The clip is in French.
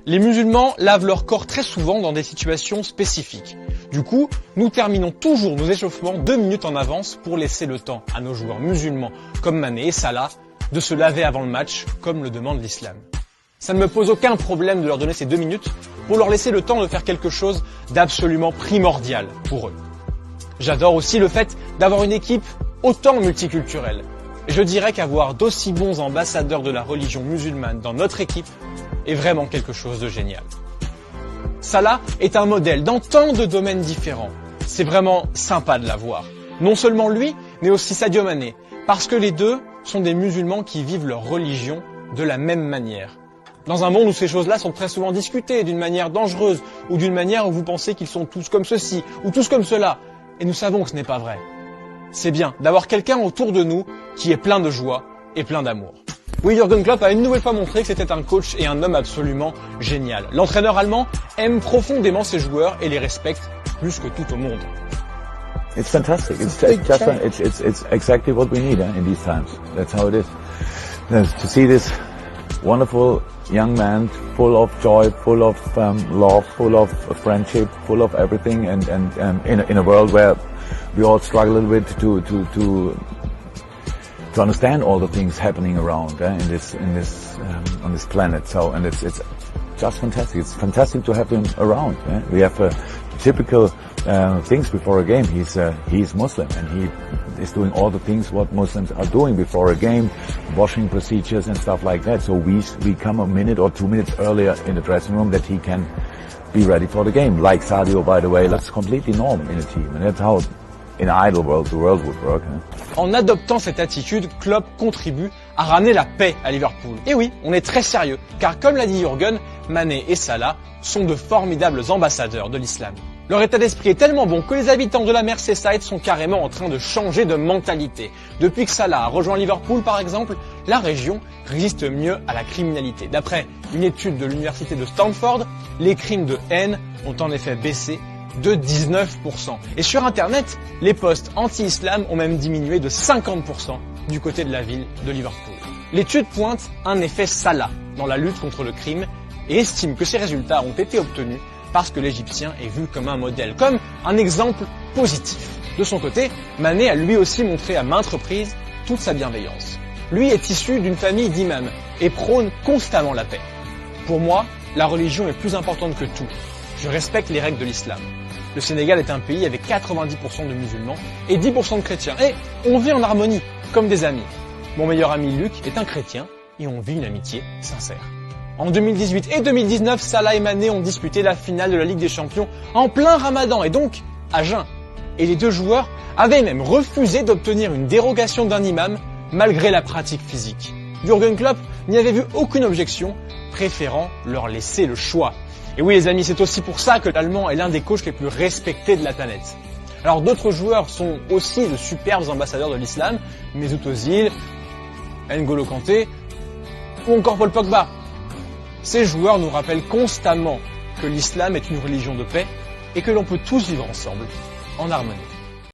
Les musulmans lavent leur corps très souvent dans des situations spécifiques. Du coup, nous terminons toujours nos échauffements 2 minutes en avance pour laisser le temps à nos joueurs musulmans comme Mané et Salah de se laver avant le match comme le demande l'islam. Ça ne me pose aucun problème de leur donner ces 2 minutes pour leur laisser le temps de faire quelque chose d'absolument primordial pour eux. J'adore aussi le fait d'avoir une équipe autant multiculturelle. Je dirais qu'avoir d'aussi bons ambassadeurs de la religion musulmane dans notre équipe est vraiment quelque chose de génial. Salah est un modèle dans tant de domaines différents. C'est vraiment sympa de l'avoir. Non seulement lui, mais aussi Sadio Mané, parce que les deux sont des musulmans qui vivent leur religion de la même manière. Dans un monde où ces choses-là sont très souvent discutées d'une manière dangereuse ou d'une manière où vous pensez qu'ils sont tous comme ceci ou tous comme cela, et nous savons que ce n'est pas vrai. C'est bien d'avoir quelqu'un autour de nous qui est plein de joie et plein d'amour. Oui, Jürgen Klopp a une nouvelle fois montré que c'était un coach et un homme absolument génial. L'entraîneur allemand aime profondément ses joueurs et les respecte plus que tout au monde. It's fantastic. It's exactly what we need in these times. That's how it is. To see this wonderful young man, full of joy, full of love, full of friendship, full of everything, and in a world where we all struggle a little bit to understand all the things happening around on this planet. So, and it's just fantastic. It's fantastic to have him around. We have typical things before a game. He's Muslim and he is doing all the things what Muslims are doing before a game, washing procedures and stuff like that. So we come a minute or 2 minutes earlier in the dressing room that he can be ready for the game. Like Sadio, by the way, that's completely normal in a team, and that's how in an ideal world the world would work. En adoptant cette attitude, Klopp contribue à ramener la paix à Liverpool. Et oui, on est très sérieux, car comme l'a dit Jürgen, Mané et Salah sont de formidables ambassadeurs de l'islam. Leur état d'esprit est tellement bon que les habitants de la Merseyside sont carrément en train de changer de mentalité. Depuis que Salah a rejoint Liverpool par exemple, la région résiste mieux à la criminalité. D'après une étude de l'université de Stanford, les crimes de haine ont en effet baissé de 19%. Et sur internet, les posts anti-islam ont même diminué de 50% du côté de la ville de Liverpool. L'étude pointe un effet Salah dans la lutte contre le crime et estime que ces résultats ont été obtenus parce que l'Égyptien est vu comme un modèle, comme un exemple positif. De son côté, Mané a lui aussi montré à maintes reprises toute sa bienveillance. Lui est issu d'une famille d'imams et prône constamment la paix. Pour moi, la religion est plus importante que tout. Je respecte les règles de l'islam. Le Sénégal est un pays avec 90% de musulmans et 10% de chrétiens. Et on vit en harmonie, comme des amis. Mon meilleur ami Luc est un chrétien et on vit une amitié sincère. En 2018 et 2019, Salah et Mané ont disputé la finale de la Ligue des Champions en plein Ramadan et donc à jeun. Et les deux joueurs avaient même refusé d'obtenir une dérogation d'un imam malgré la pratique physique. Jürgen Klopp n'y avait vu aucune objection, préférant leur laisser le choix. Et oui les amis, c'est aussi pour ça que l'Allemand est l'un des coachs les plus respectés de la planète. Alors d'autres joueurs sont aussi de superbes ambassadeurs de l'islam, Mesut Özil, N'Golo Kanté ou encore Paul Pogba. Ces joueurs nous rappellent constamment que l'islam est une religion de paix et que l'on peut tous vivre ensemble en harmonie.